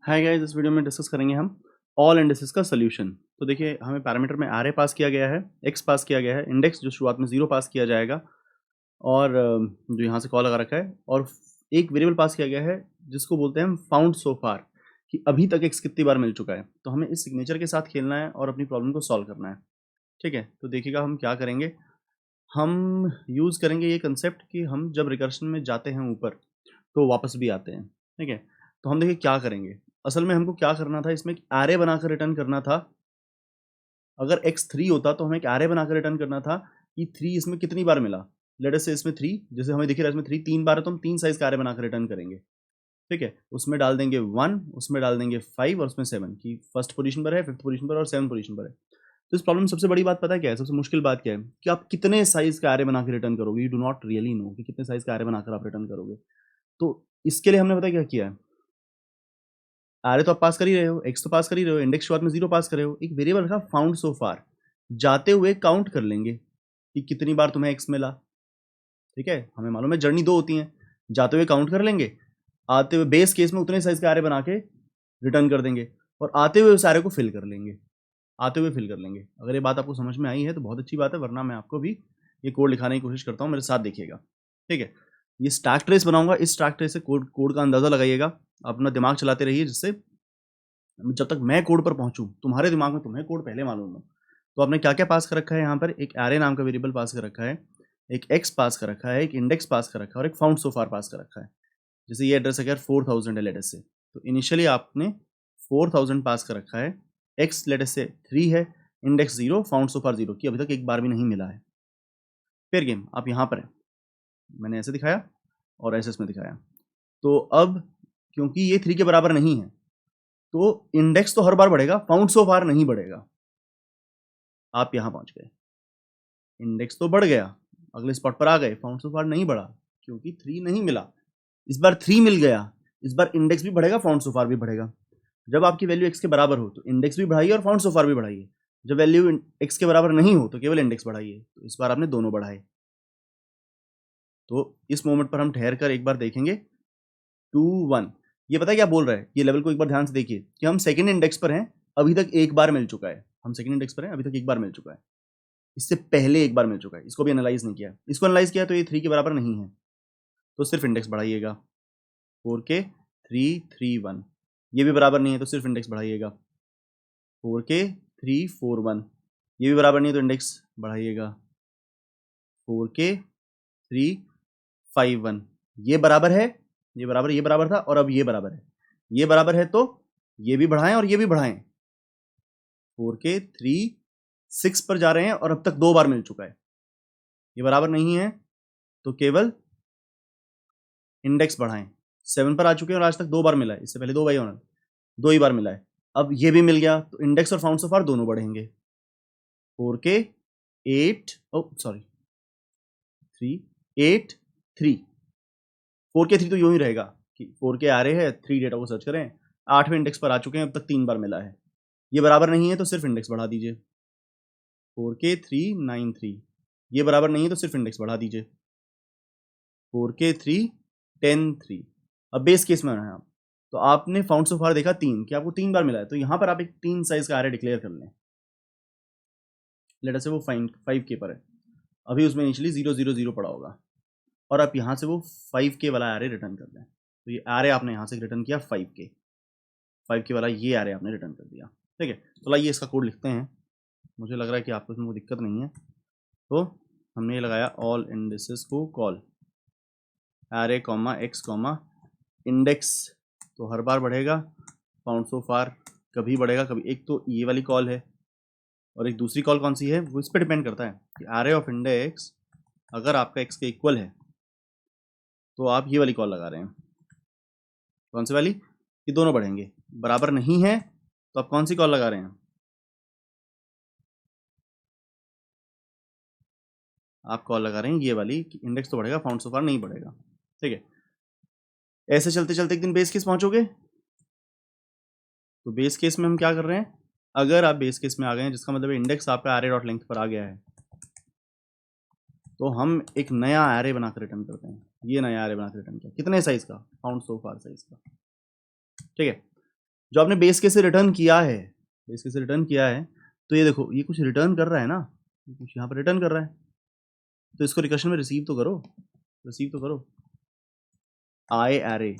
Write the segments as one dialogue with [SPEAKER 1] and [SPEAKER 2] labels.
[SPEAKER 1] Hi guys, इस video में discuss करेंगे हम ऑल इंडिसेस का सोल्यूशन। तो देखिए, हमें पैरामीटर में आरए पास किया गया है, एक्स पास किया गया है, इंडेक्स जो शुरुआत में 0 पास किया जाएगा और जो यहाँ से कॉल लगा रखा है और एक वेरिएबल पास किया गया है जिसको बोलते हैं हम फाउंड सो फार, कि अभी तक एक्स कितनी बार मिल चुका है। तो हमें इस सिग्नेचर के साथ खेलना है और अपनी प्रॉब्लम को सॉल्व करना है। ठीक है, तो देखिएगा हम क्या करेंगे। हम यूज़ करेंगे ये कंसेप्ट कि हम जब रिकर्शन में जाते हैं ऊपर तो वापस भी आते हैं। ठीक है, तो हम देखिए क्या करेंगे। असल में हमको क्या करना था, इसमें एक एरे बनाकर रिटर्न करना था। अगर एक्स 3 होता तो हमें एक एरे बनाकर रिटर्न करना था कि 3 इसमें कितनी बार मिला। लेट अस से इसमें 3, जैसे हमें दिख रहा है इसमें 3 3 बार है, तो हम 3 साइज़ का एरे बनाकर रिटर्न करेंगे। ठीक है, उसमें डाल देंगे 1, उसमें डाल देंगे 5 और उसमें 7 कि फर्स्ट पोजीशन पर है, फिफ्थ पोजीशन पर और 7th पोजीशन पर है। तो इस प्रॉब्लम में सबसे बड़ी बात पता है क्या है? सबसे मुश्किल बात क्या है कि आप कितने साइज़ का एरे बना के रिटर्न करोगे। You do not really know कि कितने साइज़ का एरे बनाकर आप रिटर्न करोगे। तो इसके लिए हमने पता है क्या किया है। एरे तो आप पास कर ही रहे हो, एक्स तो पास कर ही रहे हो, इंडेक्स शुरुआत में 0 पास कर रहे हो। एक वेरिएबल रखा फाउंड सो फार, जाते हुए काउंट कर लेंगे कि कितनी बार तुम्हें एक्स मिला। ठीक है, हमें मालूम है जर्नी 2 होती है, जाते हुए काउंट कर लेंगे, आते हुए बेस केस में उतने साइज का एरे बना के रिटर्न कर देंगे और आते हुए उस एरे को फिल कर लेंगे। आते हुए फिल कर लेंगे। अगर ये बात आपको समझ में आई है तो बहुत अच्छी बात है, वरना मैं आपको भी ये कोड लिखाने की कोशिश करता हूँ, मेरे साथ देखिएगा। ठीक है, ये स्टैक ट्रेस बनाऊंगा, इस स्टैक ट्रेस से कोड कोड का अंदाजा लगाइएगा। अपना दिमाग चलाते रहिए, जिससे जब तक मैं कोड पर पहुंचूं तुम्हारे दिमाग में तुम्हें कोड पहले मालूम हो। तो आपने क्या क्या पास कर रखा है यहाँ पर, एक एरे नाम का वेरिएबल पास कर रखा है, एक एक्स पास कर रखा है, एक इंडेक्स पास कर रखा है और एक फाउंड सो फार पास कर रखा है। जैसे ये एड्रेस अगर 4000 है लेटेस से, तो इनिशियली आपने 4000 पास कर रखा है, एक्स लेटेस से 3 है, इंडेक्स 0, फाउंड सो फार 0 की अभी तक एक बार भी नहीं मिला है। फिर गेम आप यहाँ पर है, मैंने ऐसे दिखाया और ऐसे इसमें दिखाया। तो अब क्योंकि ये 3 के बराबर नहीं है, तो इंडेक्स तो हर बार बढ़ेगा, फाउंड सो फार नहीं बढ़ेगा। आप यहां पहुंच गए, इंडेक्स तो बढ़ गया, अगले स्पॉट पर आ गए, फाउंड सो फार नहीं बढ़ा क्योंकि 3 नहीं मिला। इस बार 3 मिल गया, इस बार इंडेक्स भी बढ़ेगा, फाउंड सो फार भी बढ़ेगा। जब आपकी वैल्यू एक्स के बराबर हो तो इंडेक्स भी बढ़ाइए और फाउंड सो फार भी बढ़ाइए। जब वैल्यू एक्स के बराबर नहीं हो तो केवल इंडेक्स बढ़ाइए। तो इस बार आपने दोनों बढ़ाए। तो इस मोमेंट पर हम ठहर कर एक बार देखेंगे 2 1। ये पता है क्या बोल रहा है, ये लेवल को एक बार ध्यान से देखिए कि हम सेकंड इंडेक्स पर हैं, अभी तक एक बार मिल चुका है। हम सेकंड इंडेक्स पर हैं, अभी तक एक बार मिल चुका है। इससे पहले एक बार मिल चुका है, इसको भी एनालाइज नहीं किया। इसको एनालाइज किया तो ये 3 के बराबर नहीं है, तो सिर्फ इंडेक्स बढ़ाइएगा। 4k 3 3 1, ये भी बराबर नहीं है तो सिर्फ इंडेक्स बढ़ाइएगा। 4k 3 4 1, ये भी बराबर नहीं है तो इंडेक्स बढ़ाइएगा। 4k 3 5 1, ये बराबर है, ये बराबर, ये बराबर था और अब ये बराबर है। ये बराबर है तो ये भी बढ़ाएं और ये भी बढ़ाएं। 4k 3 6 पर जा रहे हैं और अब तक 2 बार मिल चुका है। ये बराबर नहीं है तो केवल इंडेक्स बढ़ाएं। 7 पर आ चुके हैं और आज तक 2 बार मिला है, इससे पहले 2 बार होना, 2 ही बार मिला है। अब ये भी मिल गया तो इंडेक्स और फाउंड सो फार दोनों बढ़ेंगे। 4k 8 सॉरी 3 8 3, 4k 3 तो यूं ही रहेगा कि 4k आ रहे हैं, 3 डेटा को सर्च करें, 8वें इंडेक्स पर आ चुके हैं, अब तक 3 बार मिला है। ये बराबर नहीं है तो सिर्फ इंडेक्स बढ़ा दीजिए। 4k 3 9 3, ये बराबर नहीं है तो सिर्फ इंडेक्स बढ़ा दीजिए। 4k 3 10 3, अब बेस केस में है आप, तो आपने फाउंड सो फार देखा 3 कि आपको 3 बार मिला है, तो यहां पर आप एक 3 साइज का एरे डिक्लेयर कर लें। लेट अस से वो 5k पर है, अभी उसमें इनिशियली 0 0 0 पड़ा होगा और आप यहाँ से वो 5k वाला एरे रिटर्न कर दें। तो ये एरे आपने यहाँ से रिटर्न किया 5k वाला, ये एरे आपने रिटर्न कर दिया। ठीक है, तो लाइए इसका कोड लिखते हैं। मुझे लग रहा है कि आपको इसमें कोई दिक्कत नहीं है। तो हमने ये लगाया ऑल इंडिसेस को call, array comma x comma index तो हर बार बढ़ेगा, फाउंड सो फार कभी बढ़ेगा कभी। एक तो ये वाली कॉल है और एक दूसरी कॉल कौन सी है, वो इस पर डिपेंड करता है कि एरे ऑफ इंडेक्स अगर आपका एक्स के इक्वल है तो आप ये वाली कॉल लगा रहे हैं। कौन सी वाली, ये दोनों बढ़ेंगे। बराबर नहीं है तो आप कौन सी कॉल लगा रहे हैं, आप कॉल लगा रहे हैं ये वाली कि इंडेक्स तो बढ़ेगा, फाउंड सो फार नहीं बढ़ेगा। ठीक है, ऐसे चलते चलते एक दिन बेस केस पहुंचोगे। तो बेस केस में हम क्या कर रहे हैं, अगर आप बेस केस में आ गए हैं जिसका मतलब इंडेक्स आपका एरे डॉट लेंथ पर आ गया है, तो हम एक नया एरे बनाकर रिटर्न करते हैं। ये नया एरे बनाकर रिटर्न किया, कितने साइज का, फाउंड सो फार साइज का। ठीक है, जो आपने बेस केस से रिटर्न किया है, बेस केस से रिटर्न किया है, तो ये देखो ये कुछ रिटर्न कर रहा है ना, कुछ यहाँ पर रिटर्न कर रहा है, तो इसको रिकर्शन में रिसीव तो करो, रिसीव तो करो। आई एरे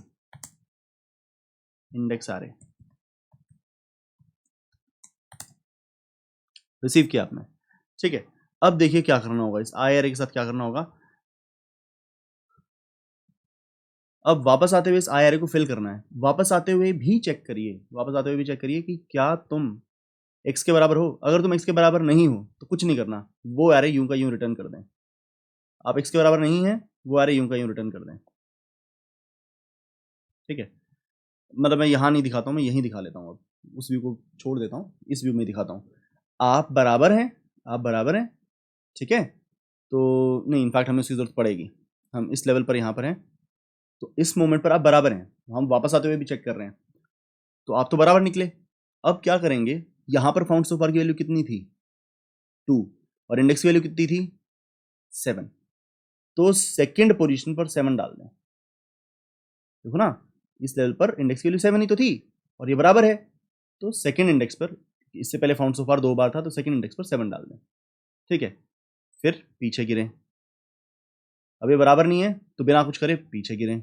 [SPEAKER 1] इंडेक्स एरे रिसीव किया आपने, ठीक है। अब देखिए क्या करना होगा, इस आई एरे के साथ क्या करना होगा। अब वापस आते हुए इस आई एरे को फिल करना है। वापस आते हुए भी चेक करिए, वापस आते हुए भी चेक करिए कि क्या तुम x के बराबर हो। अगर तुम x के बराबर नहीं हो तो कुछ नहीं करना, वो एरे यूं का यूं रिटर्न कर दें। आप x के बराबर नहीं है, वो एरे यूं का यूं रिटर्न कर दें, ठीक है। मतलब मैं यहाँ नहीं दिखाता हूँ, मैं यहीं दिखा लेता हूँ। अब उस व्यू को छोड़ देता हूँ, इस व्यू में दिखाता हूँ। आप बराबर हैं, आप बराबर हैं, ठीक है। तो नहीं, इनफैक्ट हमें उसकी जरूरत पड़ेगी, हम इस लेवल पर यहाँ पर हैं, तो इस मोमेंट पर आप बराबर हैं। हम वापस आते हुए भी चेक कर रहे हैं, तो आप तो बराबर निकले। अब क्या करेंगे, यहाँ पर फाउंड सो फार की वैल्यू कितनी थी 2, और इंडेक्स की वैल्यू कितनी थी 7, तो सेकंड पोजीशन पर 7 डाल दें। देखो ना, इस लेवल पर इंडेक्स की वैल्यू 7 ही तो थी, और ये बराबर है, तो सेकंड इंडेक्स पर, इससे पहले फाउंड सो फार 2 बार था, तो सेकंड इंडेक्स पर 7 डाल दें, ठीक है। फिर पीछे गिरें, अब ये बराबर नहीं है तो बिना कुछ करे पीछे गिरें।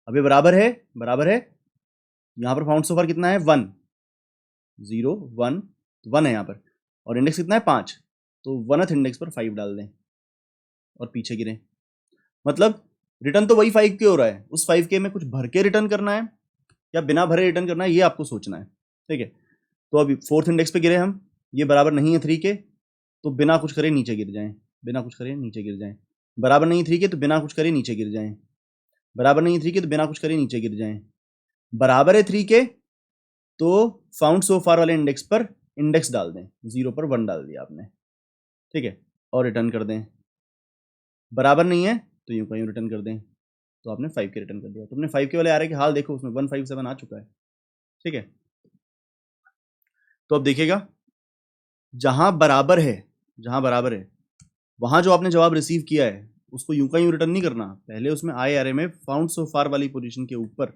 [SPEAKER 1] अब ये बराबर है, बराबर है, यहाँ पर फाउंड सो फार कितना है 1, 0 1, 1 है यहाँ पर, और इंडेक्स कितना है 5, तो 1th इंडेक्स पर 5 डाल दें और पीछे गिरें। मतलब रिटर्न तो वही 5 के हो रहा है, उस 5 के में कुछ भर के रिटर्न करना है या बिना भरे रिटर्न करना है, ये आपको सोचना है, ठीक है। तो अभी 4th इंडेक्स पे गिरे हम, ये बराबर नहीं है 3 के, तो बिना कुछ करे नीचे गिर जाएं, बिना कुछ करे नीचे गिर जाएं। बराबर नहीं 3 के, तो बिना कुछ करे नीचे गिर जाएं। बराबर नहीं 3 के, तो बिना कुछ करे नीचे गिर जाएं। बराबर है 3 के, तो फाउंड सो फार वाले इंडेक्स पर इंडेक्स डाल दें, 0 पर 1 डाल दिया आपने, ठीक है, और रिटर्न कर दें। बराबर नहीं है तो यूं का यूं रिटर्न कर दें, तो आपने 5 के रिटर्न कर दिया। तुमने 5 के वाले आ रहे कि हाल देखो, उसमें 157 आ चुका है, ठीक है। तो अब देखिएगा, जहां बराबर है, जहां बराबर है वहां जो आपने जवाब रिसीव किया है उसको यूं का यूं रिटर्न नहीं करना, पहले उसमें आई एरे में फाउंड सो फार वाली पोजीशन के ऊपर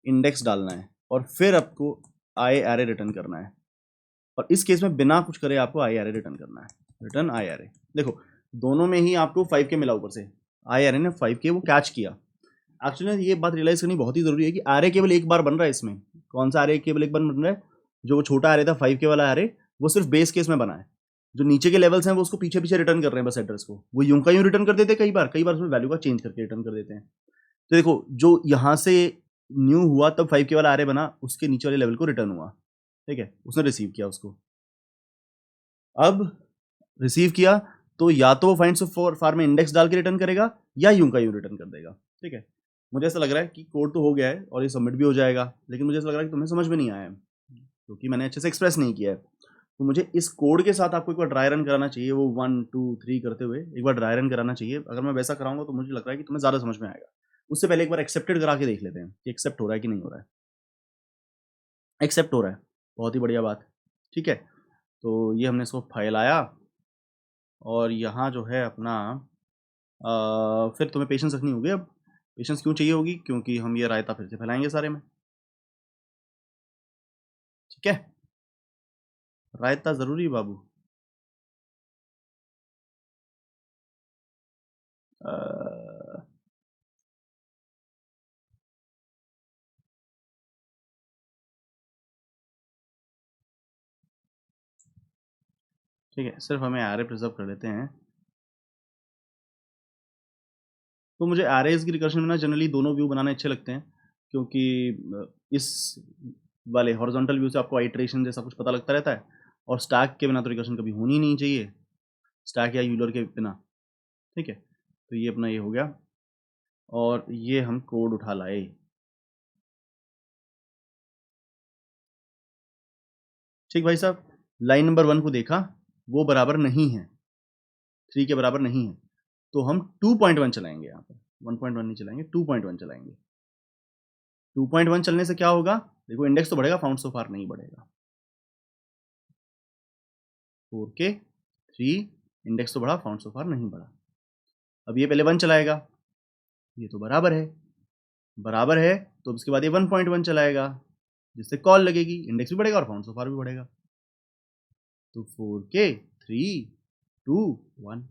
[SPEAKER 1] इंडेक्स डालना है, और फिर आपको आई एरे रिटर्न करना है। और इस केस में बिना कुछ करे आपको आई एरे रिटर्न करना है, रिटर्न आई एरे। देखो दोनों में ही आपको 5 के मिला, ऊपर से आई एरे ने 5 के वो कैच किया। एक्चुअली ये बात रियलाइज करनी बहुत ही जरूरी है कि एरे केवल एक बार बन रहा है इसमें। कौन सा एरे केवल एक बार बन रहा है, जो वो छोटा एरे था 5 के वाला एरे, वो सिर्फ बेस केस में बना है। जो नीचे के लेवल्स हैं वो उसको पीछे पीछे रिटर्न कर रहे हैं बस एड्रेस को, वो यूं का यूं रिटर्न कर देते हैं, कई बार उसमें वैल्यू का चेंज करके रिटर्न कर देते हैं। तो देखो जो यहाँ से न्यू हुआ तब 5 के वाला एरे बना, उसके नीचे वाले लेवल को रिटर्न हुआ, ठीक है, उसने रिसीव किया उसको। अब रिसीव किया तो या तो वो फाइंड सो फार में इंडेक्स डाल के रिटर्न करेगा या यूं का यूं रिटर्न कर देगा, ठीक है। मुझे ऐसा लग रहा है कि कोड तो हो गया है और ये सबमिट भी हो जाएगा, लेकिन मुझे ऐसा लग रहा है कि तुम्हें समझ में नहीं आया है क्योंकि मैंने अच्छे से एक्सप्रेस नहीं किया है। तो मुझे इस कोड के साथ आपको एक बार ड्राई रन कराना चाहिए, वो 1 2 3 करते हुए एक बार ड्राई रन कराना चाहिए। अगर मैं वैसा कराऊंगा तो मुझे लग रहा है कि तुम्हें ज़्यादा समझ में आएगा। उससे पहले एक बार एक्सेप्टेड करा के देख लेते हैं कि एक्सेप्ट हो रहा है कि नहीं हो रहा है। एक्सेप्ट हो रहा है, बहुत ही बढ़िया बात, ठीक है। तो ये हमने इसको फाइल आया, और यहाँ जो है अपना फिर तुम्हें पेशेंस रखनी होगी। अब पेशेंस क्यों चाहिए होगी, क्योंकि हम ये रायता फिर से फैलाएंगे सारे में, ठीक है। रायता ज़रूरी है बाबू। अ, ठीक है, सिर्फ हमें एरे प्रिजर्व कर लेते हैं। तो मुझे एरेज की रिकर्शन में ना जनरली दोनों व्यू बनाने अच्छे लगते हैं, क्योंकि इस वाले हॉरिजॉन्टल व्यू से आपको आइट्रेशन जैसा कुछ पता लगता रहता है, और स्टैक के बिना तो रिकर्शन कभी होनी ही नहीं चाहिए, स्टैक या यूलर के बिना, ठीक है। तो ये अपना ये हो गया, और ये हम कोड उठा लाए। ठीक भाई साहब, लाइन नंबर 1 को देखा, वो बराबर नहीं है, 3 के बराबर नहीं है, तो हम 2.1 चलाएंगे यहाँ पर, 1.1 नहीं चलाएंगे, 2.1 चलाएंगे। 2.1 चलने से क्या होगा, देखो इंडेक्स तो बढ़ेगा, फाउंड सो फार नहीं बढ़ेगा। 4 के 3 इंडेक्स तो बढ़ा, फाउंड सो फार नहीं बढ़ा। अब ये पहले 1 चलाएगा, ये तो बराबर है, बराबर है तो उसके बाद ये 1.1 चलाएगा, जिससे कॉल लगेगी, इंडेक्स भी बढ़ेगा और फाउंड सो फार भी बढ़ेगा। तो 4K 3 2 1।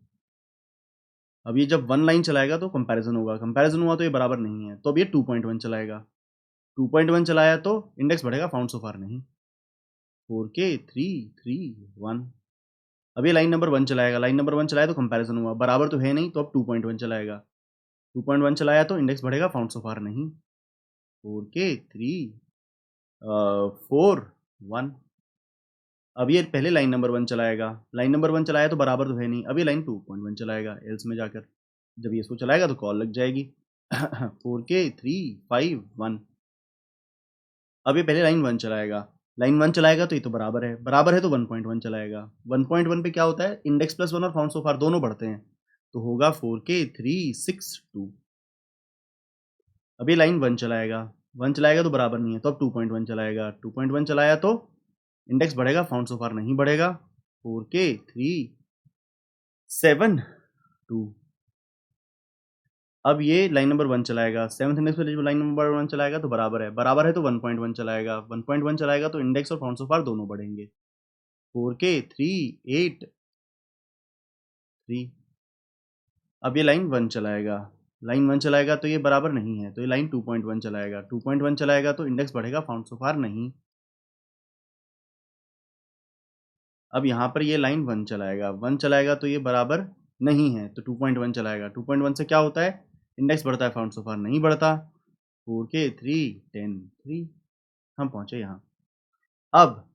[SPEAKER 1] अब ये जब 1 लाइन चलाएगा तो कंपैरिजन होगा, कंपैरिजन हुआ तो ये बराबर नहीं है, तो अब ये 2.1 चलाएगा, 2.1 चलाया तो इंडेक्स बढ़ेगा, फाउंड सो फार नहीं। 4K 3 3 1। अब ये लाइन नंबर 1 चलाएगा, लाइन नंबर 1 चलाया तो कंपैरिजन हुआ, बराबर तो है नहीं, तो अब 2.1 चलाएगा, 2.1 चलाया तो इंडेक्स बढ़ेगा, फाउंड सो फार नहीं। 4K 3 4 1। अब ये पहले लाइन नंबर 1 चलाएगा, लाइन नंबर 1 चलाया तो बराबर तो है नहीं, अब ये लाइन 2.1 चलाएगा एल्स में जाकर, जब ये इसको चलाएगा तो कॉल लग जाएगी। 4K 3 5 1। अब ये पहले लाइन 1 चलाएगा, लाइन 1 चलाएगा तो ये तो बराबर है तो 1.1 चलाएगा, 1.1 पे क्या होता है, इंडेक्स प्लस 1 और फाउंड सो फार दोनों बढ़ते हैं, तो होगा 4K 3 6 2। अब ये लाइन 1 चलाएगा, 1 चलाएगा तो बराबर नहीं है, तो अब 2.1 चलाएगा, 2.1 चलाया तो इंडेक्स बढ़ेगा, फाउंड सो फार नहीं बढ़ेगा। 4K 3 7 2। अब ये लाइन नंबर 1 चलाएगा, 7th इंडेक्स पे जो लाइन नंबर 1 चलाएगा तो बराबर है तो 1.1 चलाएगा, 1.1 चलाएगा तो इंडेक्स और फाउंड सो फार दोनों बढ़ेंगे। 4K 3 8 3। अब ये लाइन 1 चलाएगा, लाइन 1 चलाएगा तो ये बराबर नहीं है, तो ये लाइन 2.1 चलाएगा, 2.1 चलाएगा तो इंडेक्स बढ़ेगा, फाउंड सो फार नहीं। अब यहाँ पर ये लाइन 1 चलाएगा, 1 चलाएगा तो ये बराबर नहीं है, तो 2.1 चलाएगा, 2.1 से क्या होता है, इंडेक्स बढ़ता है, फाउंड सो फार नहीं बढ़ता। 4K 3 10 3। हम पहुंचे यहाँ। अब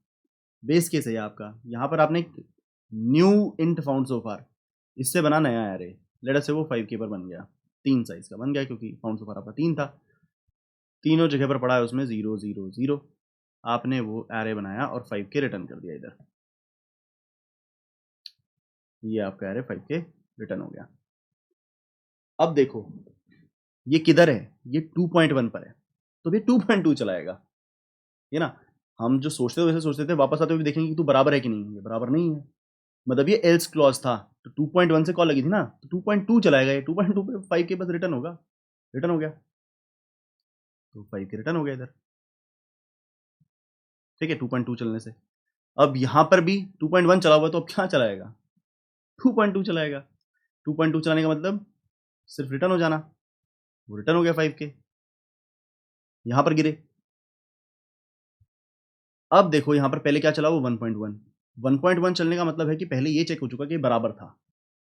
[SPEAKER 1] बेस केस है आपका, यहाँ पर आपने न्यू इंट फाउंड सो फार, इससे बना नया एरे, लेट अस से वो 5K पर बन गया, 3 साइज का बन गया, क्योंकि फाउंड सो फार आपका 3 था, तीनों जगह पर पड़ा है उसमें 0 0 0। आपने वो एरे बनाया और 5K रिटर्न कर दिया इधर, ये आपका एरे 5K रिटर्न हो गया। अब देखो ये किधर है, ये 2.1 पर है, तो ये 2.2 चलाएगा, ये ना, हम जो सोचते थे वैसे सोचते थे, वापस आते हुए भी देखेंगे कि तू बराबर है कि नहीं, ये बराबर नहीं है, मतलब ये एल्स क्लॉज था, तो 2.1 से कॉल लगी थी ना, तो 2.2 चलाएगा, ये 2.2 पे 5K बस रिटर्न होगा, रिटर्न हो गया, तो 5K रिटर्न हो गया इधर, ठीक है, 2.2 चलने से। अब यहाँ पर भी 2.1 चला हुआ, तो अब क्या चलाएगा, 2.2 चलाएगा, 2.2 चलाने का मतलब सिर्फ रिटर्न हो जाना, वो रिटर्न हो गया 5K, यहाँ पर गिरे। अब देखो यहाँ पर पहले क्या चला, वो 1.1, 1.1 चलने का मतलब है कि पहले ये चेक हो चुका कि बराबर था,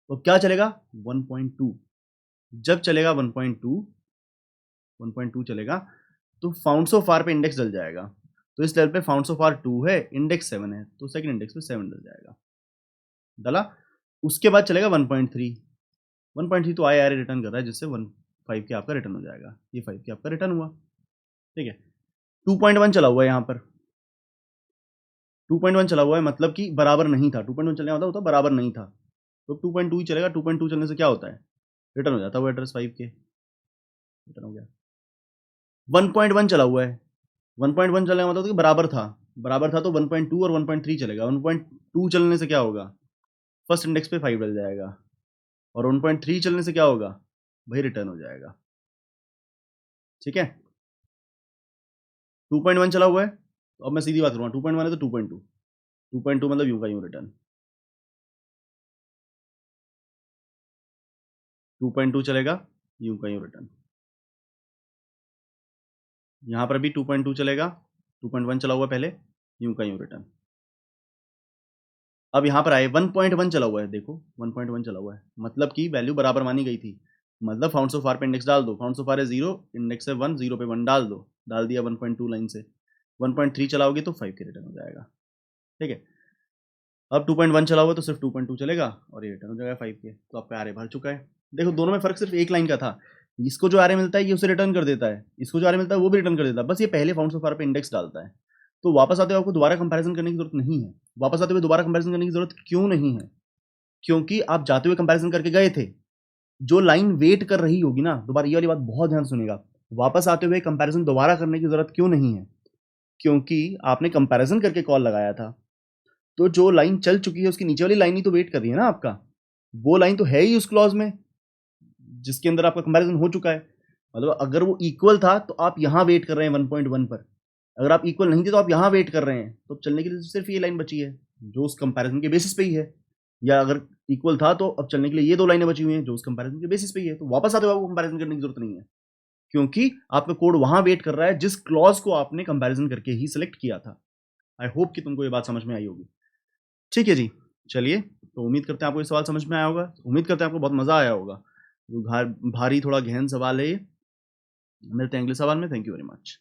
[SPEAKER 1] तो क्या चलेगा 1.2। जब चलेगा 1.2 चलेगा तो फाउंड सो फार पे इंडेक्स डल जाएगा, तो इस लेवल पे फाउंड सो फार 2 है, इंडेक्स 7 है, तो सेकंड इंडेक्स पे 7 डल जाएगा, डला। उसके बाद चलेगा 1.3, 1.3 तो आया रिटर्न कर रहा है, जिससे 5K आपका रिटर्न हो जाएगा, ये 5K आपका रिटर्न हुआ, ठीक है। 2.1 चला हुआ है यहाँ पर, 2.1 चला हुआ है, मतलब कि बराबर नहीं था, 2.1 चलने वाला होता बराबर नहीं था, तो 2.2 ही चलेगा, 2.2 चलने से क्या होता है, रिटर्न हो जाता है वो एड्रेस 5K, रिटर्न हो गया। 1.1 चला हुआ है, 1.1 चलने का मतलब कि बराबर था तो 1.2 और 1.3 चलेगा, 1.2 चलने से क्या होगा, फर्स्ट इंडेक्स पे 5 डल जाएगा, और 1.3 चलने से क्या होगा भाई, रिटर्न हो जाएगा, ठीक है। 2.1 चला हुआ है, तो अब मैं सीधी बात करूँगा, 2.1 है तो 2.2, 2.2 मतलब यूं का यूं रिटर्न, 2.2 चलेगा, यूं का यूं रिटर्न, यहाँ पर भी 2.2 चलेगा, 2.1 चला हुआ पहले, यूं का यूं रिटर्न। अब यहाँ पर आए 1.1 चला हुआ है, देखो 1.1 चला हुआ है, मतलब कि वैल्यू बराबर मानी गई थी, मतलब फाउंड सो फार पे इंडेक्स डाल दो, फाउंड सो फार है 0, इंडेक्स है 1, 0 पे 1 डाल दो, डाल दिया 1.2 लाइन से, 1.3 चलाओगे तो 5K रिटर्न हो जाएगा, ठीक है। अब 2.1 चला हुआ तो सिर्फ 2.2 चलेगा और ये रिटर्न हो जाएगा 5K, तो आपका आरे भर चुका है। देखो दोनों में फर्क सिर्फ एक लाइन का था, इसको जो आरे मिलता है ये उसे रिटर्न कर देता है, इसको जो आरे मिलता है वो भी रिटर्न कर देता है, बस ये पहले फाउंड सो फार पे इंडेक्स डालता है, तो वापस आते हुए आपको दोबारा कंपैरिजन करने की जरूरत नहीं है, वापस आते हुए दोबारा कंपैरिजन करने की जरूरत क्यों नहीं है, क्योंकि आप जाते हुए कंपैरिजन करके गए थे, जो लाइन वेट कर रही होगी ना, दोबारा ये वाली बात बहुत ध्यान सुनेगा, वापस आते हुए कंपैरिजन दोबारा करने की जरूरत क्यों नहीं है, क्योंकि आपने कंपैरिजन करके कॉल लगाया था, तो जो लाइन चल चुकी है उसकी नीचे वाली लाइन ही तो वेट कर रही है ना आपका, वो लाइन तो है ही उस क्लॉज में जिसके अंदर आपका कंपैरिजन हो चुका है, मतलब अगर वो इक्वल था तो आप यहाँ वेट कर रहे हैं 1.1 पर, अगर आप इक्वल नहीं थे तो आप यहाँ वेट कर रहे हैं, तो चलने के लिए सिर्फ ये लाइन बची है जो उस कंपैरिजन के बेसिस पे ही है, या अगर इक्वल था तो अब चलने के लिए ये 2 लाइनें बची हुई हैं जो उस कंपैरिजन के बेसिस पे ही है, तो वापस आते हुए आपको कंपैरिजन करने की जरूरत नहीं है, क्योंकि आपका कोड वहां वेट कर रहा है जिस क्लॉज को आपने कंपैरिजन करके ही सिलेक्ट किया था। आई होप कि तुमको ये बात समझ में आई होगी। ठीक है जी, चलिए, तो उम्मीद करते हैं आपको ये सवाल समझ में आया होगा, उम्मीद करते हैं आपको बहुत मजा आया होगा। भारी थोड़ा गहन सवाल है ये। मिलते हैं अगले सवाल में। Thank you very much.